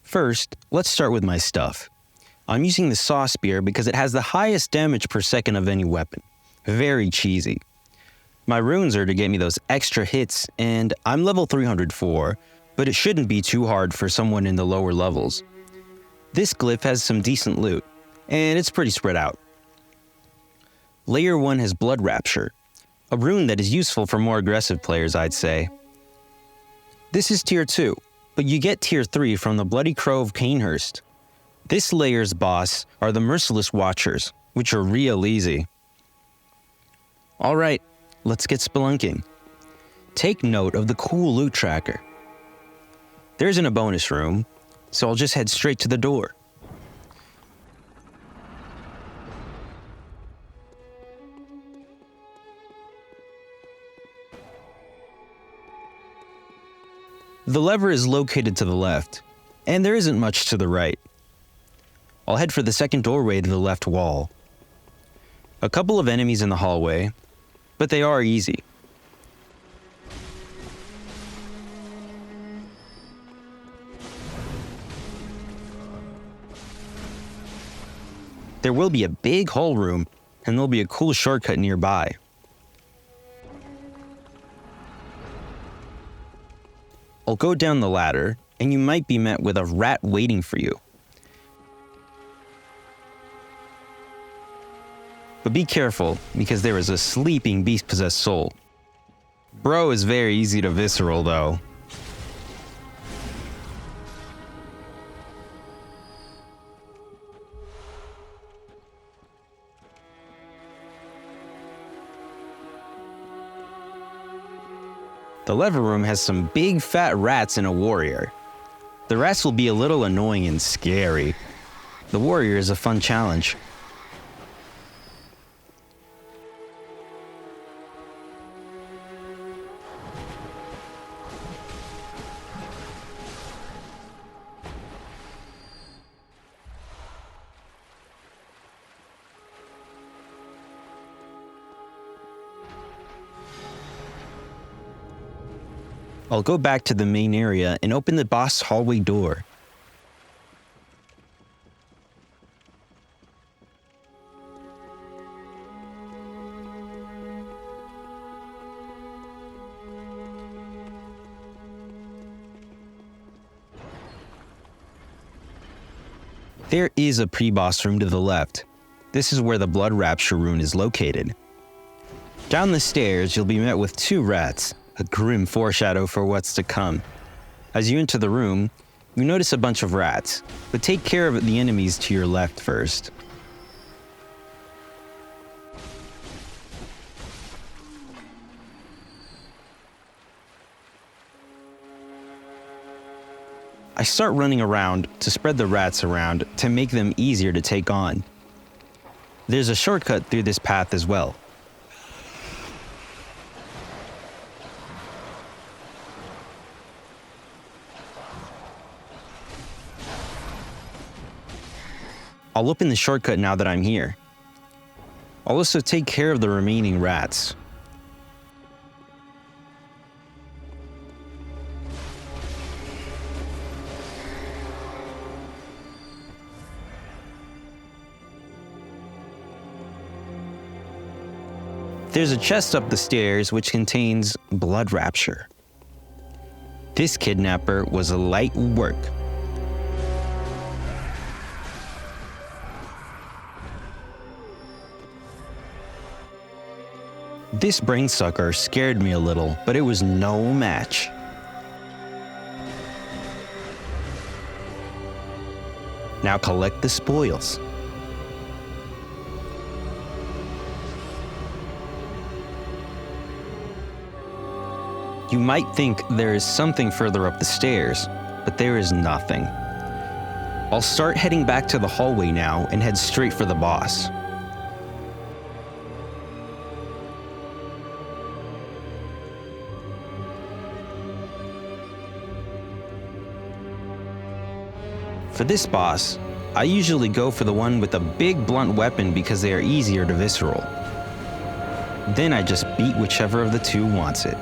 First, let's start with my stuff. I'm using the Saw Spear because it has the highest damage per second of any weapon. Very cheesy. My runes are to get me those extra hits, and I'm level 304, but it shouldn't be too hard for someone in the lower levels. This glyph has some decent loot, and it's pretty spread out. Layer 1 has Blood Rapture, a rune that is useful for more aggressive players, I'd say. This is tier 2, but you get tier 3 from the Bloody Crow of Canehurst. This layer's boss are the Merciless Watchers, which are real easy. Alright, let's get spelunking. Take note of the cool loot tracker. There isn't a bonus room, so I'll just head straight to the door. The lever is located to the left, and there isn't much to the right. I'll head for the second doorway to the left wall. A couple of enemies in the hallway, but they are easy. There will be a big hall room, and there'll be a cool shortcut nearby. I'll go down the ladder, and you might be met with a rat waiting for you. But be careful, because there is a sleeping beast-possessed soul. Bro is very easy to visceral, though. The lever room has some big fat rats and a warrior. The rats will be a little annoying and scary. The warrior is a fun challenge. I'll go back to the main area and open the boss hallway door. There is a pre-boss room to the left. This is where the Blood Rapture rune is located. Down the stairs, you'll be met with 2 rats. A grim foreshadow for what's to come. As you enter the room, you notice a bunch of rats, but take care of the enemies to your left first. I start running around to spread the rats around to make them easier to take on. There's a shortcut through this path as well. I'll open the shortcut now that I'm here. I'll also take care of the remaining rats. There's a chest up the stairs which contains Blood Rapture. This kidnapper was light work. This brain sucker scared me a little, but it was no match. Now collect the spoils. You might think there is something further up the stairs, but there is nothing. I'll start heading back to the hallway now and head straight for the boss. For this boss, I usually go for the one with a big blunt weapon because they are easier to visceral. Then I just beat whichever of the 2 wants it.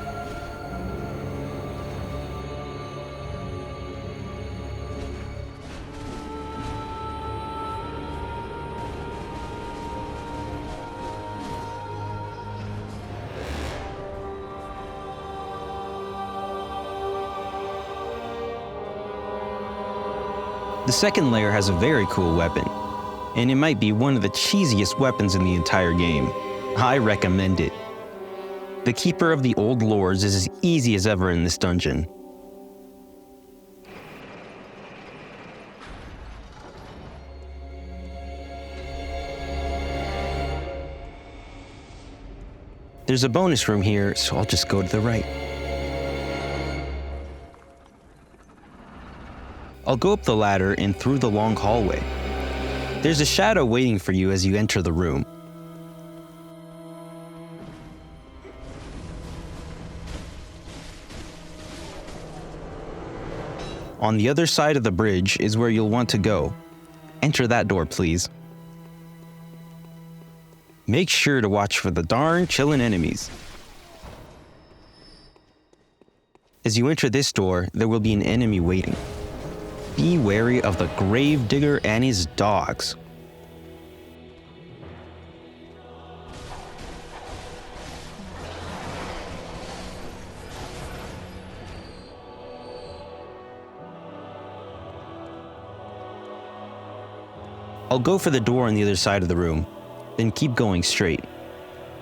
The second layer has a very cool weapon, and it might be one of the cheesiest weapons in the entire game. I recommend it. The Keeper of the Old Lords is as easy as ever in this dungeon. There's a bonus room here, so I'll just go to the right. I'll go up the ladder and through the long hallway. There's a shadow waiting for you as you enter the room. On the other side of the bridge is where you'll want to go. Enter that door, please. Make sure to watch for the darn chillin' enemies. As you enter this door, there will be an enemy waiting. Be wary of the Gravedigger and his dogs. I'll go for the door on the other side of the room, then keep going straight.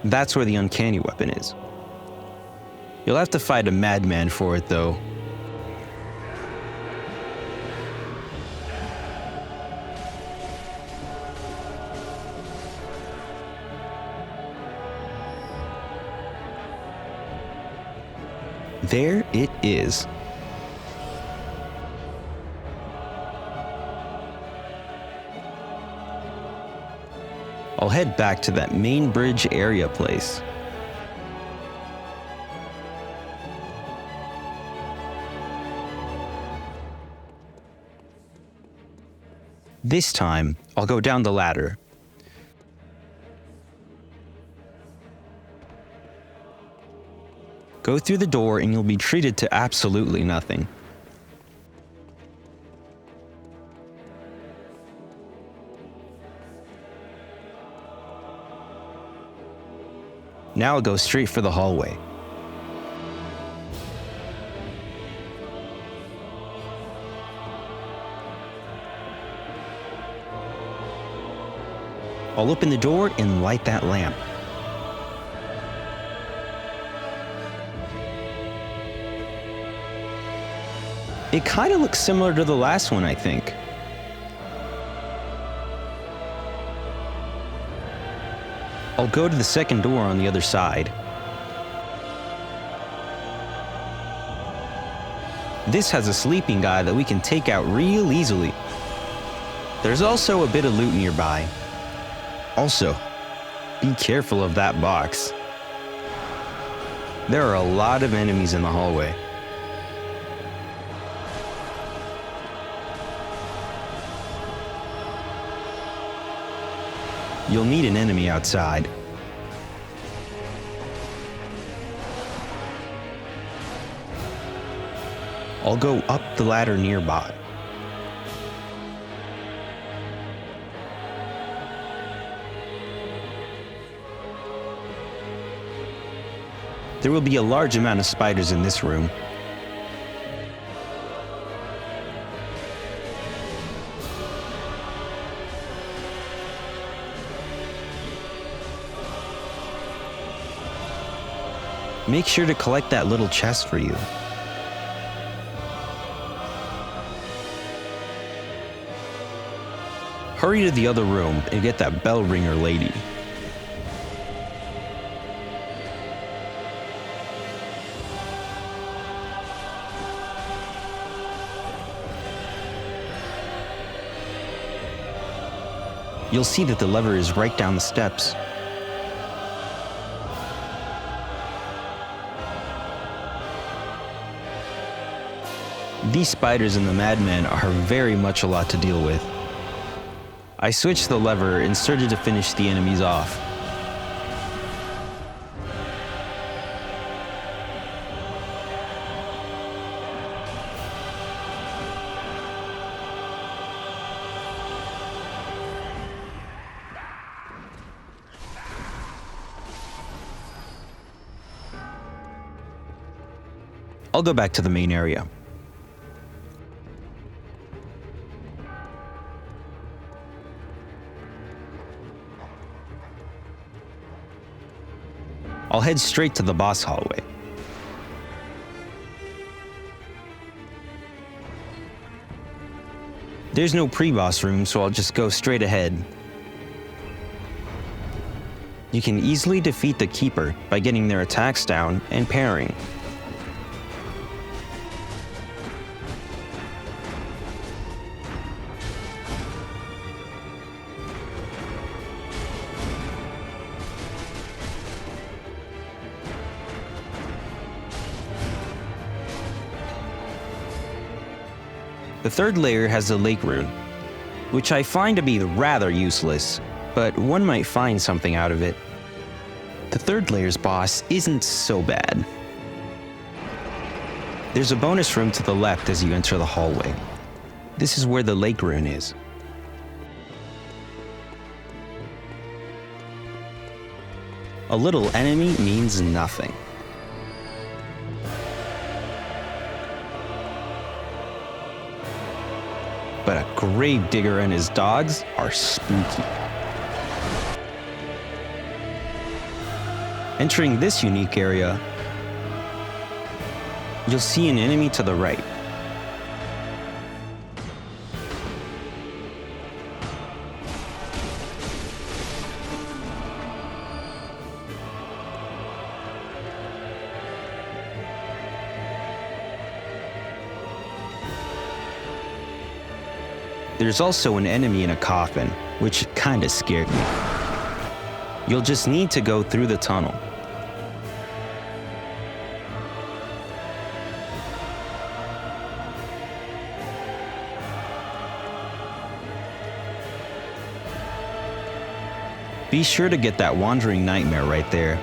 That's where the Uncanny weapon is. You'll have to fight a madman for it, though. There it is. I'll head back to that main bridge area place. This time, I'll go down the ladder. Go through the door and you'll be treated to absolutely nothing. Now I'll go straight for the hallway. I'll open the door and light that lamp. It kind of looks similar to the last one, I think. I'll go to the second door on the other side. This has a sleeping guy that we can take out real easily. There's also a bit of loot nearby. Also, be careful of that box. There are a lot of enemies in the hallway. You'll meet an enemy outside. I'll go up the ladder nearby. There will be a large amount of spiders in this room. Make sure to collect that little chest for you. Hurry to the other room and get that bell ringer lady. You'll see that the lever is right down the steps. These spiders and the madman are very much a lot to deal with. I switched the lever and started to finish the enemies off. I'll go back to the main area. I'll head straight to the boss hallway. There's no pre-boss room, so I'll just go straight ahead. You can easily defeat the Keeper by getting their attacks down and parrying. The third layer has the Lake Rune, which I find to be rather useless, but one might find something out of it. The third layer's boss isn't so bad. There's a bonus room to the left as you enter the hallway. This is where the Lake Rune is. A little enemy means nothing. But a gravedigger and his dogs are spooky. Entering this unique area, you'll see an enemy to the right. There's also an enemy in a coffin, which kinda scared me. You'll just need to go through the tunnel. Be sure to get that wandering nightmare right there.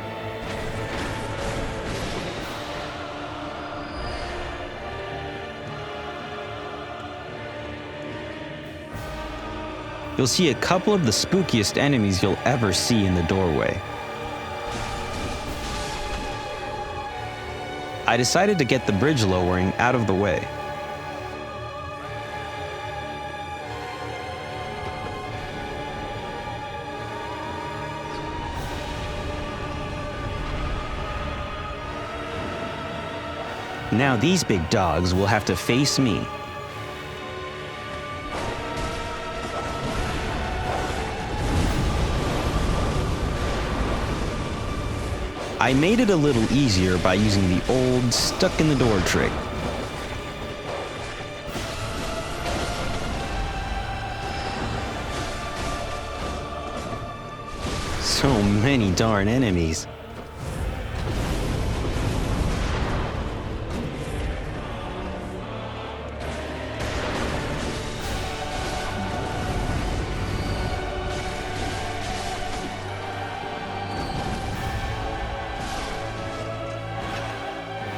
You'll see a couple of the spookiest enemies you'll ever see in the doorway. I decided to get the bridge lowering out of the way. Now these big dogs will have to face me. I made it a little easier by using the old stuck in the door trick. So many darn enemies.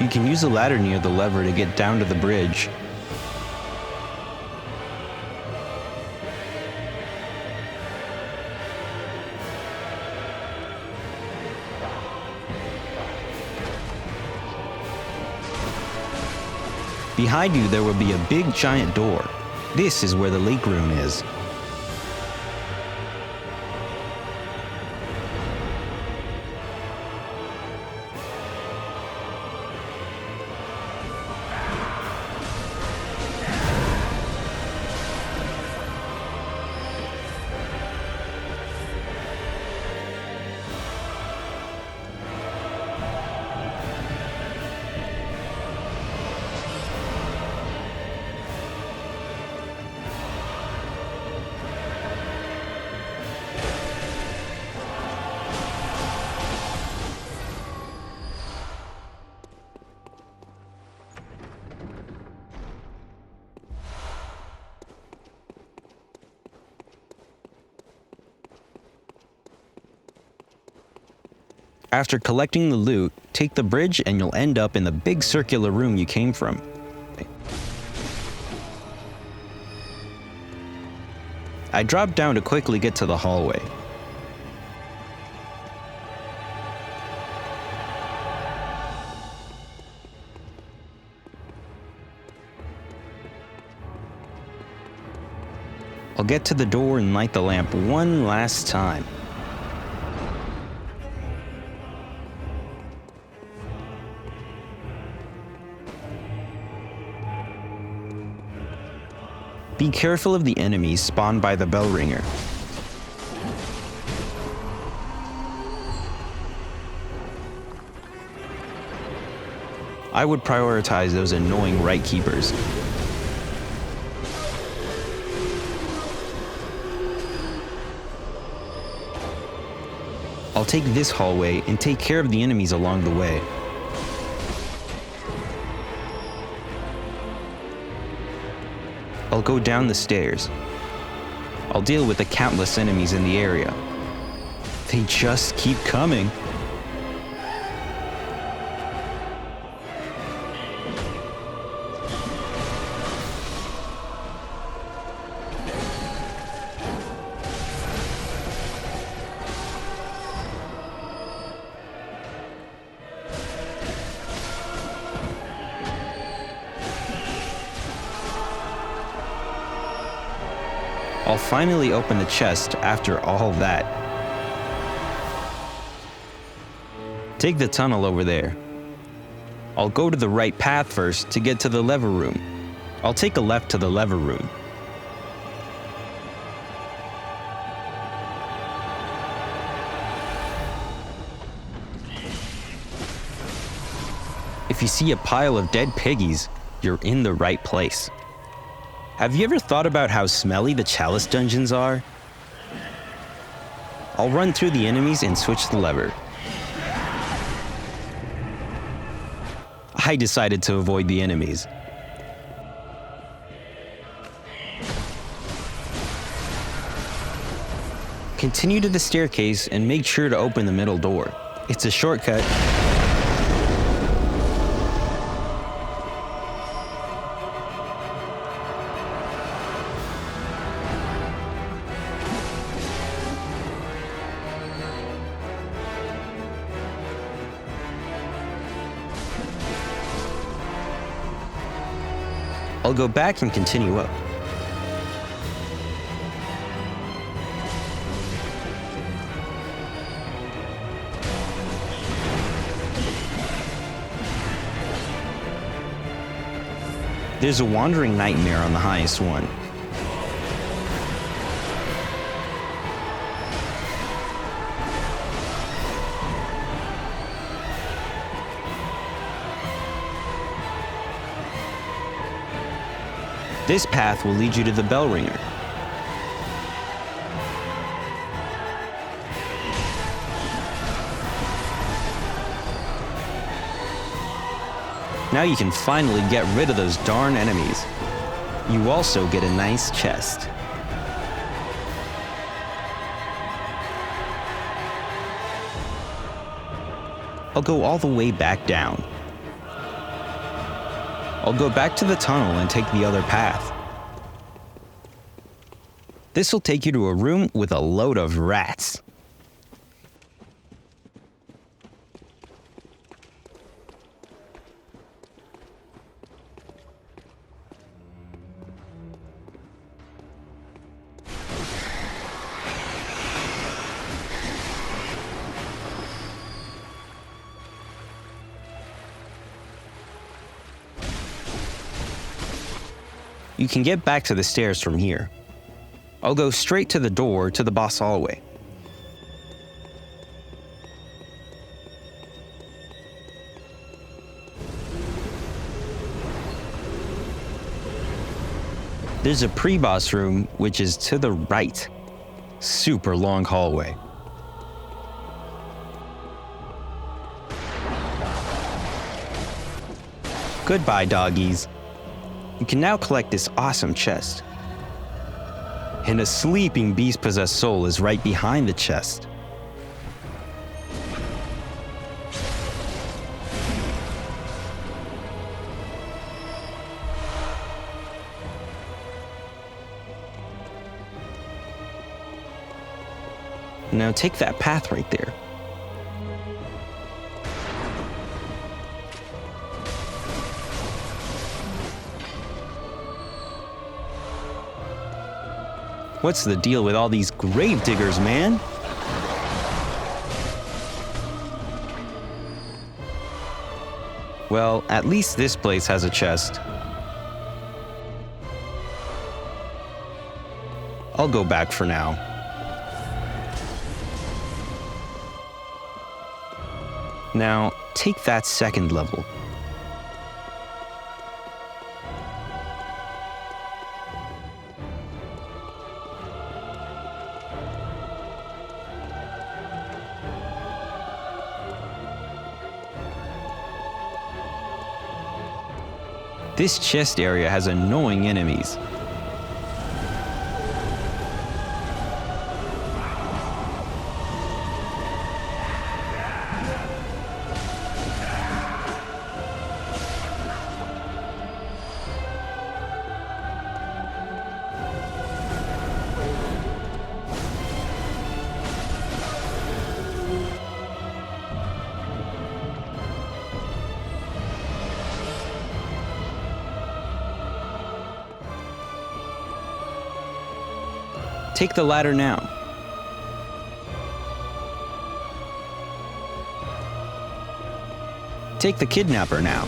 You can use a ladder near the lever to get down to the bridge. Behind you there will be a big giant door. This is where the Lake Rune is. After collecting the loot, take the bridge and you'll end up in the big circular room you came from. I dropped down to quickly get to the hallway. I'll get to the door and light the lamp one last time. Be careful of the enemies spawned by the bell ringer. I would prioritize those annoying right keepers. I'll take this hallway and take care of the enemies along the way. I'll go down the stairs. I'll deal with the countless enemies in the area. They just keep coming. I'll finally open the chest after all that. Take the tunnel over there. I'll go to the right path first to get to the lever room. I'll take a left to the lever room. If you see a pile of dead piggies, you're in the right place. Have you ever thought about how smelly the chalice dungeons are? I'll run through the enemies and switch the lever. I decided to avoid the enemies. Continue to the staircase and make sure to open the middle door. It's a shortcut. I'll go back and continue up. There's a wandering nightmare on the highest one. This path will lead you to the bell ringer. Now you can finally get rid of those darn enemies. You also get a nice chest. I'll go all the way back down. I'll go back to the tunnel and take the other path. This will take you to a room with a load of rats. You can get back to the stairs from here. I'll go straight to the door to the boss hallway. There's a pre-boss room, which is to the right. Super long hallway. Goodbye, doggies. You can now collect this awesome chest. And a sleeping beast-possessed soul is right behind the chest. Now take that path right there. What's the deal with all these grave diggers, man? Well, at least this place has a chest. I'll go back for now. Now, take that second level. This chest area has annoying enemies. Take the ladder now. Take the kidnapper now.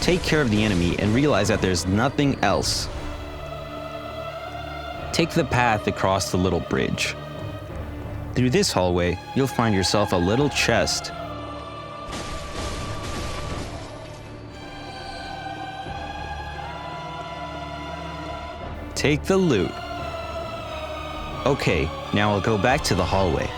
Take care of the enemy and realize that there's nothing else. Take the path across the little bridge. Through this hallway, you'll find yourself a little chest. Take the loot. Okay, now I'll go back to the hallway.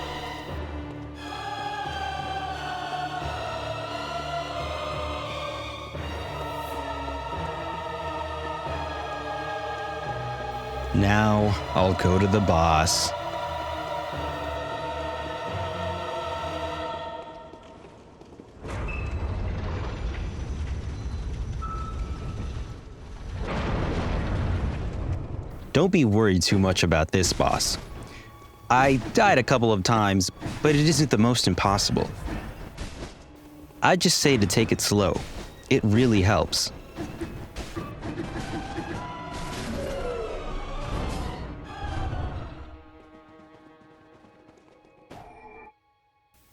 Now I'll go to the boss. Don't be worried too much about this boss. I died a couple of times, but it isn't the most impossible. I just say to take it slow. It really helps.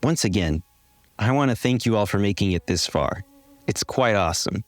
Once again, I want to thank you all for making it this far. It's quite awesome.